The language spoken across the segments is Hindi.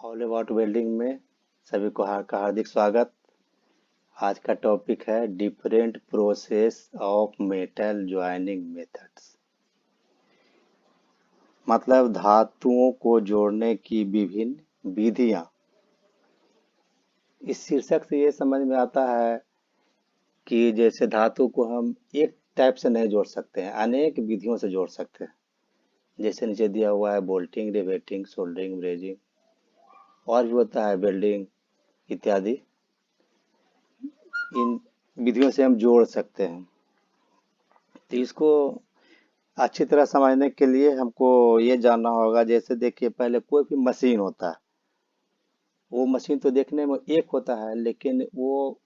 ऑल अबाउट वेल्डिंग में सभी को का हार्दिक स्वागत। आज का टॉपिक है different process of metal joining methods. मतलब धातुओं को जोड़ने की विभिन्न विधियां। इस शीर्षक से ये समझ में आता है कि जैसे धातु को हम एक टाइप से नहीं जोड़ सकते हैं, अनेक विधियों से जोड़ सकते हैं। जैसे नीचे दिया हुआ है बोल्टिंग, रिवेटिंग, सोल्डरिंग, ब्रेजिंग, और भी होता है वेल्डिंग इत्यादि। इन विधियों से हम जोड़ सकते हैं। तो इसको अच्छी तरह समझने के लिए हमको ये जानना होगा। जैसे देखिए, पहले कोई भी मशीन होता है, वो मशीन तो देखने में एक होता है लेकिन वो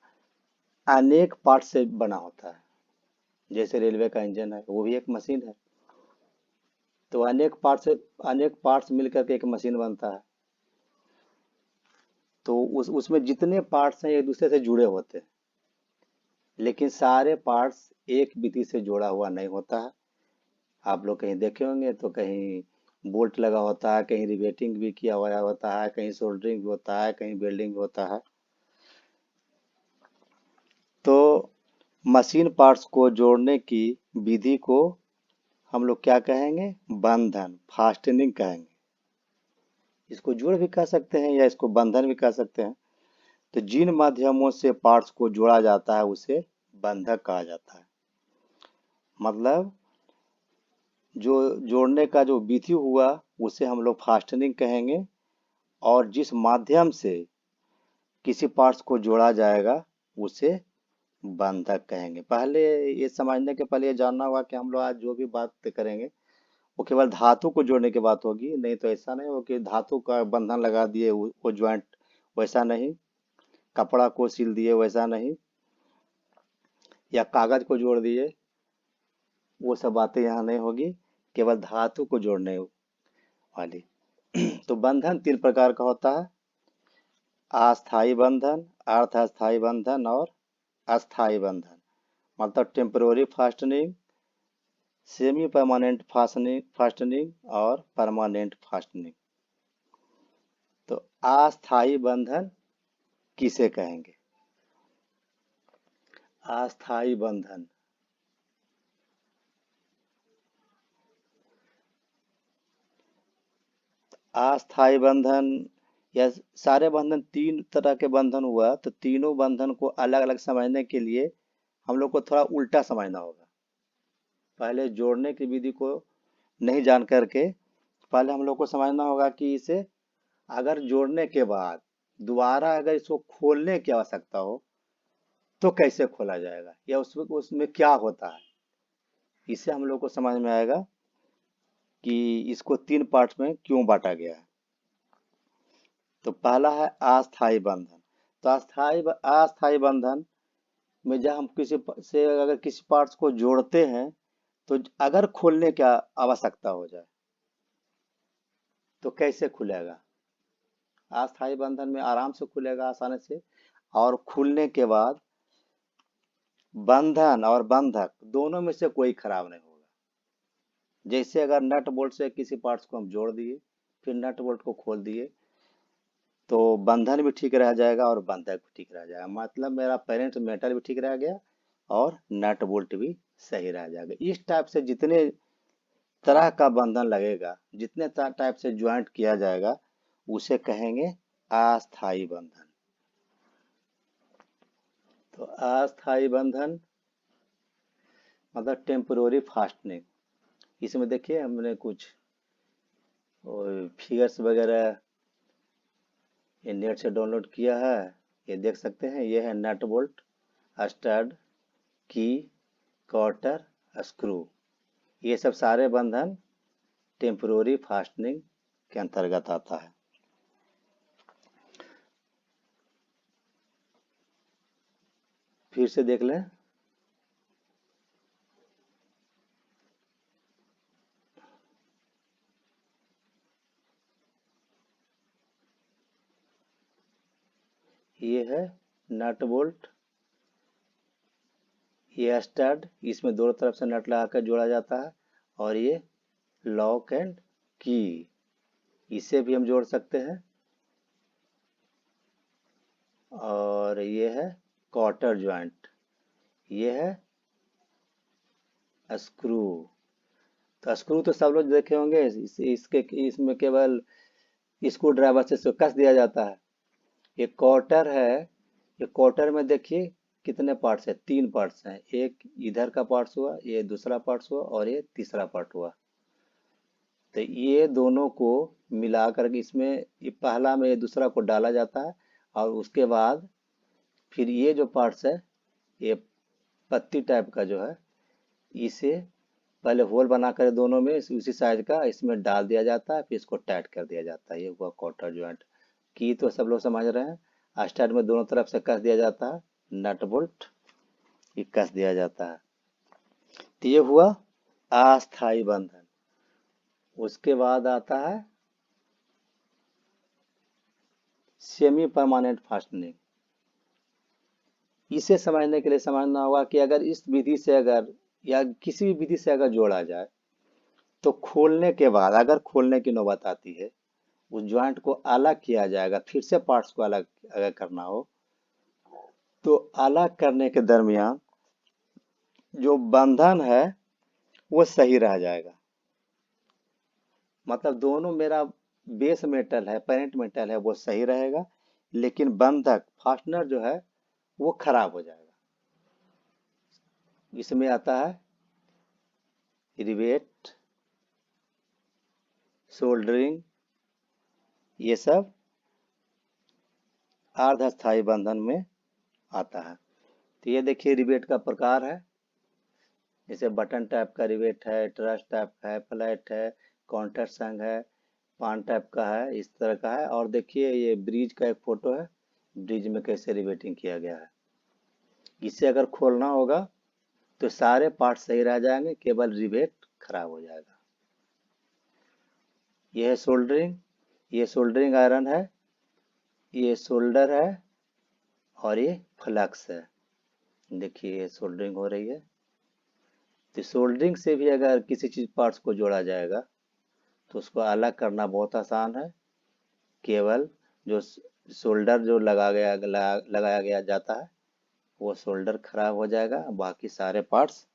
अनेक पार्ट से बना होता है। जैसे रेलवे का इंजन है, वो भी एक मशीन है। तो अनेक पार्ट्स मिलकर के एक मशीन बनता है। तो उसमें जितने पार्ट्स हैं एक दूसरे से जुड़े होते हैं, लेकिन सारे पार्ट्स एक विधि से जोड़ा हुआ नहीं होता है। आप लोग कहीं देखे होंगे तो कहीं बोल्ट लगा होता है, कहीं रिवेटिंग भी किया हुआ होता है, कहीं सोल्डरिंग भी होता है, कहीं वेल्डिंग भी होता है। तो मशीन पार्ट्स को जोड़ने की विधि को हम लोग क्या कहेंगे? बंधन, फास्टनिंग कहेंगे। इसको जोड़ भी कह सकते हैं या इसको बंधन भी कह सकते हैं। तो जिन माध्यमों से पार्ट्स को जोड़ा जाता है उसे बंधक कहा जाता है। मतलब जो जोड़ने का जो विधि हुआ उसे हम लोग फास्टनिंग कहेंगे, और जिस माध्यम से किसी पार्ट्स को जोड़ा जाएगा उसे बंधक कहेंगे। पहले ये समझने के पहले ये जानना होगा कि हम लोग आज जो भी बात करेंगे वो केवल धातु को जोड़ने की बात होगी। नहीं तो ऐसा नहीं हो कि धातु का बंधन लगा दिए वो ज्वाइंट, वैसा नहीं। कपड़ा को सिल दिए, वैसा नहीं। या कागज को जोड़ दिए, वो सब बातें यहाँ नहीं होगी। केवल धातु को जोड़ने वाली। तो बंधन तीन प्रकार का होता है: अस्थाई बंधन, अर्ध अस्थाई बंधन और अस्थाई बंधन। मतलब temporary fastening, semi permanent fastening और परमानेंट फास्टनिंग। तो अस्थाई बंधन किसे कहेंगे? अस्थाई बंधन अस्थाई बंधन या सारे बंधन, तीन तरह के बंधन हुआ। तो तीनों बंधन को अलग अलग समझने के लिए हम लोग को थोड़ा उल्टा समझना होगा। पहले जोड़ने की विधि को नहीं जान करके पहले हम लोग को समझना होगा कि इसे अगर जोड़ने के बाद दोबारा अगर इसको खोलने की आवश्यकता हो तो कैसे खोला जाएगा, या उसमें उसमें क्या होता है। इससे हम लोग को समझ में आएगा कि इसको तीन पार्ट में क्यों बांटा गया है। तो पहला है अस्थाई बंधन। तो अस्थाई बंधन में जब हम किसी से अगर किसी पार्ट्स को जोड़ते हैं तो अगर खोलने की आवश्यकता हो जाए तो कैसे खुलेगा? अस्थाई बंधन में आराम से खुलेगा, आसानी से। और खुलने के बाद बंधन और बंधक दोनों में से कोई खराब नहीं होगा। जैसे अगर नट बोल्ट से किसी पार्ट्स को हम जोड़ दिए, फिर नट बोल्ट को खोल दिए, तो बंधन भी ठीक रह जाएगा और बंधक भी ठीक रह जाएगा। मतलब मेरा पेरेंट मेटल भी ठीक रह गया और नट बोल्ट भी सही रह जाएगा। इस टाइप से जितने तरह का बंधन लगेगा, जितने टाइप से ज्वाइंट किया जाएगा, उसे कहेंगे अस्थाई बंधन। तो अस्थाई बंधन मतलब टेम्पोररी फास्टनिंग। इसमें देखिए हमने कुछ फिगर्स वगैरह ये नेट से डाउनलोड किया है। ये देख सकते हैं, ये है नट बोल्ट, स्टड, की, कॉटर, स्क्रू। ये सब सारे बंधन टेम्पोररी फास्टनिंग के अंतर्गत आता है। फिर से देख लें। ये है नट बोल्ट, ये स्टड, इसमें दोनों तरफ से नट लगाकर जोड़ा जाता है। और ये लॉक एंड की, इसे भी हम जोड़ सकते हैं। और ये है क्वार्टर जॉइंट, ये है स्क्रू। तो स्क्रू तो सब लोग देखे होंगे, इसके इसमें केवल स्क्रू ड्राइवर से इसको कस दिया जाता है। ये क्वार्टर है, ये क्वार्टर में देखिए कितने पार्ट्स है, 3 पार्ट्स हैं, एक इधर का पार्ट्स हुआ, ये दूसरा पार्ट्स हुआ और ये तीसरा पार्ट हुआ। तो ये दोनों को मिला करके इसमें ये पहला में ये दूसरा को डाला जाता है, और उसके बाद फिर ये जो पार्ट्स है, ये पत्ती टाइप का जो है, इसे पहले होल बना कर दोनों में उसी साइज का इसमें डाल दिया जाता है, फिर इसको टाइट कर दिया जाता है। ये हुआ क्वार्टर जॉइंट की, तो सब लोग समझ रहे हैं। स्टार्ट में दोनों तरफ से कस दिया जाता है, नट बोल्ट ये कस दिया जाता है। तो ये हुआ अस्थाई बंधन। उसके बाद आता है सेमी परमानेंट फास्टनिंग। इसे समझने के लिए समझना होगा कि अगर इस विधि से अगर या किसी भी विधि से अगर जोड़ा जाए, तो खोलने के बाद अगर खोलने की नौबत आती है, उस ज्वाइंट को अलग किया जाएगा, फिर से पार्ट्स को अलग अगर करना हो, तो अलग करने के दरमियान जो बंधन है वो सही रह जाएगा। मतलब दोनों मेरा बेस मेटल है, पेरेंट मेटल है, वो सही रहेगा, लेकिन बंधक फास्टनर जो है वो खराब हो जाएगा। इसमें आता है रिवेट, सोल्डरिंग, ये सब अर्धस्थायी बंधन में आता है। तो ये देखिए रिवेट का प्रकार है, जैसे बटन टाइप का रिवेट है, ट्रस टाइप का है, फ्लैट है, काउंटर संग है, पान टाइप का है, इस तरह का है। और देखिए ये ब्रिज का एक फोटो है, ब्रिज में कैसे रिवेटिंग किया गया है। इसे अगर खोलना होगा तो सारे पार्ट सही रह जाएंगे, केवल रिवेट खराब हो जाएगा। ये है सोल्डरिंग, ये सोल्डरिंग आयरन है, ये सोल्डर है, और ये फ्लक्स है। देखिए ये सोल्डरिंग हो रही है। तो सोल्डरिंग से भी अगर किसी चीज पार्ट्स को जोड़ा जाएगा तो उसको अलग करना बहुत आसान है। केवल जो सोल्डर जो लगाया गया जाता है, वो सोल्डर खराब हो जाएगा, बाकी सारे पार्ट्स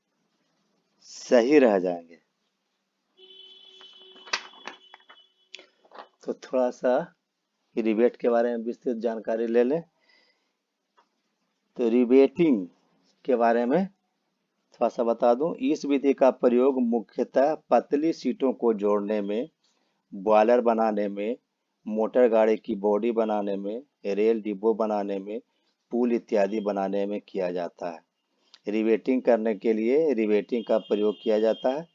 सही रह जाएंगे। तो थोड़ा सा रिवेट के बारे में विस्तृत जानकारी ले लें। तो रिवेटिंग के बारे में थोड़ा सा बता दूं। इस विधि का प्रयोग मुख्यतः पतली सीटों को जोड़ने में, बॉयलर बनाने में, मोटर गाड़ी की बॉडी बनाने में, रेल डिब्बों बनाने में, पुल इत्यादि बनाने में किया जाता है। रिवेटिंग करने के लिए रिवेटिंग का प्रयोग किया जाता है।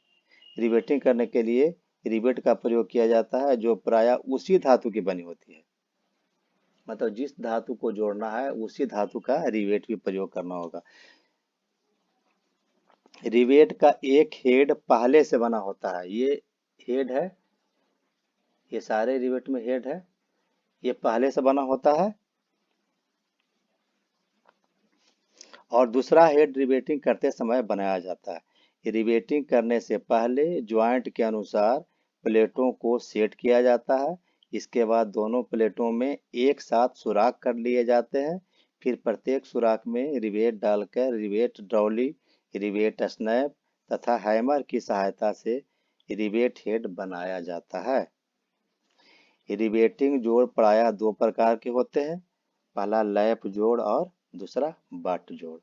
रिवेटिंग करने के लिए रिवेट का प्रयोग किया जाता है, जो प्रायः उसी धातु की बनी होती है। मतलब जिस धातु को जोड़ना है उसी धातु का रिवेट भी प्रयोग करना होगा। रिवेट का एक हेड पहले से बना होता है, ये हेड है, ये सारे रिवेट में हेड है, ये पहले से बना होता है। और दूसरा हेड रिवेटिंग करते समय बनाया जाता है। रिवेटिंग करने से पहले ज्वाइंट के अनुसार प्लेटों को सेट किया जाता है। इसके बाद दोनों प्लेटों में एक साथ सुराख कर लिए जाते हैं। फिर प्रत्येक सुराख में रिवेट डालकर रिवेट ड्रॉली, रिवेट स्नैप तथा हैमर की सहायता से रिवेट हेड बनाया जाता है। रिवेटिंग जोड़ प्रायः दो प्रकार के होते हैं, पहला लैप जोड़ और दूसरा बट जोड़।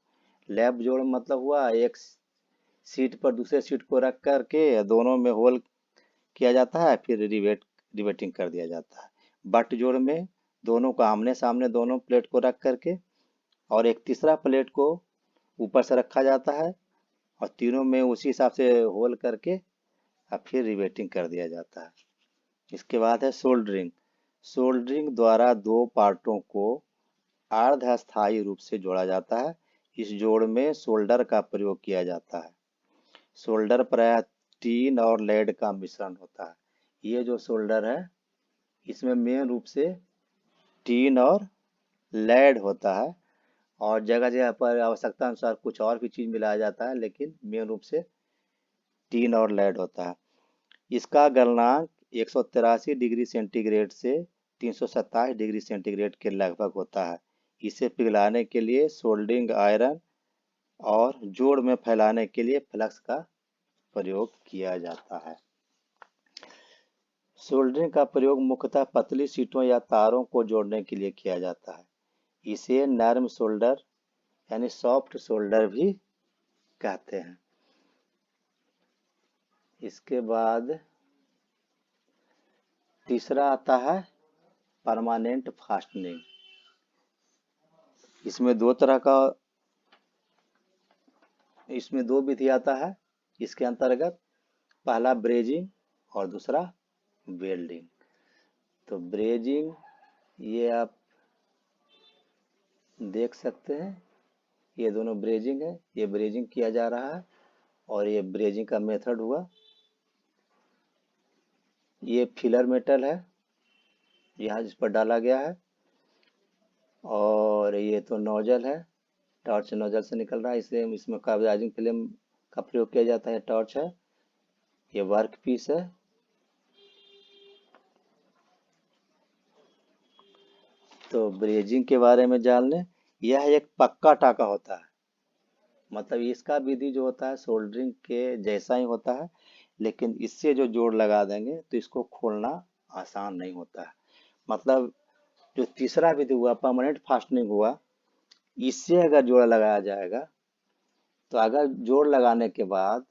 लैप जोड़ मतलब हुआ एक सीट पर दूसरे सीट को रख करके दोनों में होल किया जाता है, फिर रिवेटिंग कर दिया जाता है। बट जोड़ में दोनों को आमने सामने दोनों प्लेट को रख करके और एक तीसरा प्लेट को ऊपर से रखा जाता है, और तीनों में उसी हिसाब से होल करके और फिर रिवेटिंग कर दिया जाता है। इसके बाद है सोल्डरिंग। सोल्डरिंग द्वारा दो पार्टों को अर्धस्थायी रूप से जोड़ा जाता है। इस जोड़ में सोल्डर का प्रयोग किया जाता है। सोल्डर प्रायः टीन और लेड का मिश्रण होता है। ये जो सोल्डर है, इसमें मेन रूप से टीन और लेड होता है, और जगह जगह पर आवश्यकता अनुसार कुछ और भी चीज मिलाया जाता है, लेकिन मेन रूप से टीन और लेड होता है। इसका गलनांक 183 डिग्री सेंटीग्रेड से 327 डिग्री सेंटीग्रेड के लगभग होता है। इसे पिघलाने के लिए सोल्डरिंग आयरन और जोड़ में फैलाने के लिए फ्लक्स का प्रयोग किया जाता है। सोल्डरिंग का प्रयोग मुख्यतः पतली शीटों या तारों को जोड़ने के लिए किया जाता है। इसे नर्म सोल्डर यानी सॉफ्ट सोल्डर भी कहते हैं। इसके बाद तीसरा आता है परमानेंट फास्टनिंग। इसमें दो विधि आता है। इसके अंतर्गत पहला ब्रेजिंग और दूसरा वेल्डिंग। तो ब्रेजिंग ये आप देख सकते हैं, ये दोनों ब्रेजिंग है, ये ब्रेजिंग किया जा रहा है और ये ब्रेजिंग का मेथड हुआ। ये फिलर मेटल है यहाँ जिस पर डाला गया है, और ये तो नोजल है, टॉर्च नोजल से निकल रहा है, इसलिए इसमें कार्बोडाइजिंग फिल्म का प्रयोग किया जाता है। टॉर्च है, ये वर्क पीस है। तो ब्रेजिंग के बारे में जान लें, यह एक पक्का टाका होता है। मतलब इसका विधि जो होता है सोल्डरिंग के जैसा ही होता है, लेकिन इससे जो जोड़ लगा देंगे तो इसको खोलना आसान नहीं होता है। मतलब जो तीसरा विधि हुआ परमानेंट फास्टनिंग हुआ, इससे अगर जोड़ लगाया जाएगा तो अगर जोड़ लगाने के बाद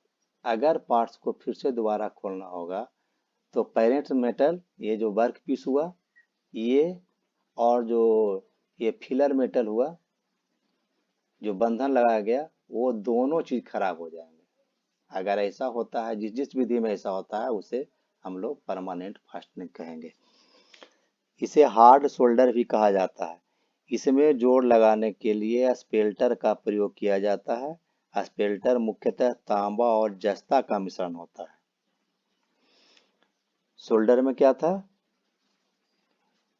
अगर पार्ट्स को फिर से दोबारा खोलना होगा तो पेरेंट मेटल, ये जो वर्क पीस हुआ ये, और जो ये फिलर मेटल हुआ जो बंधन लगाया गया, वो दोनों चीज खराब हो जाएंगे। अगर ऐसा होता है, जिस जिस विधि में ऐसा होता है उसे हम लोग परमानेंट फास्टनिंग कहेंगे। इसे हार्ड सोल्डर भी कहा जाता है। इसमें जोड़ लगाने के लिए स्पेल्टर का प्रयोग किया जाता है। स्पेल्टर मुख्यतः तांबा और जस्ता का मिश्रण होता है। सोल्डर में क्या था,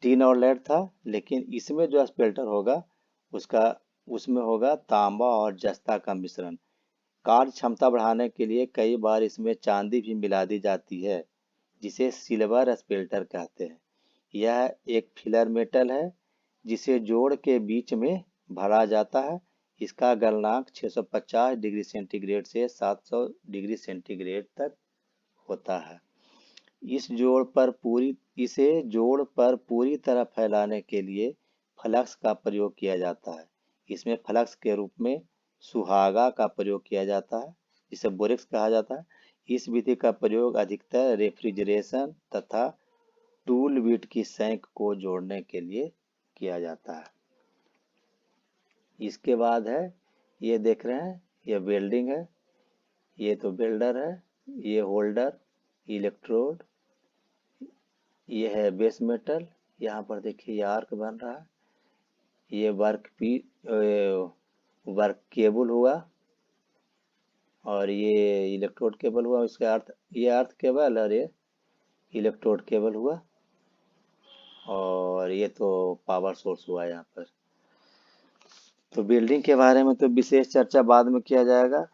टीन और लेड था, लेकिन इसमें जो स्पेल्टर होगा उसमें होगा तांबा और जस्ता का मिश्रण। कार्य क्षमता बढ़ाने के लिए कई बार इसमें चांदी भी मिला दी जाती है, जिसे सिल्वर स्पेल्टर कहते हैं। यह एक फिलर मेटल है जिसे जोड़ के बीच में भरा जाता है। इसका गलनांक 650 डिग्री सेंटीग्रेड से 700 डिग्री सेंटीग्रेड तक होता है। इसे जोड़ पर पूरी तरह फैलाने के लिए फ्लक्स का प्रयोग किया जाता है। इसमें फ्लक्स के रूप में सुहागा का प्रयोग किया जाता है, जिसे बोरेक्स कहा जाता है। इस विधि का प्रयोग अधिकतर रेफ्रिजरेशन तथा टूल बिट की सैंक को जोड़ने के लिए किया जाता है। इसके बाद है, ये देख रहे हैं, ये वेल्डिंग है, ये तो वेल्डर है, ये होल्डर, इलेक्ट्रोड, ये है बेस मेटल। यहाँ पर देखिए ये आर्क बन रहा है, ये वर्क केबल हुआ, और ये इलेक्ट्रोड केबल हुआ। ये अर्थ केबल और ये इलेक्ट्रोड केबल हुआ, और ये तो पावर सोर्स हुआ यहाँ पर। तो बिल्डिंग के बारे में तो विशेष चर्चा बाद में किया जाएगा।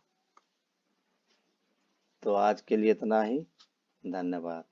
तो आज के लिए इतना ही, धन्यवाद।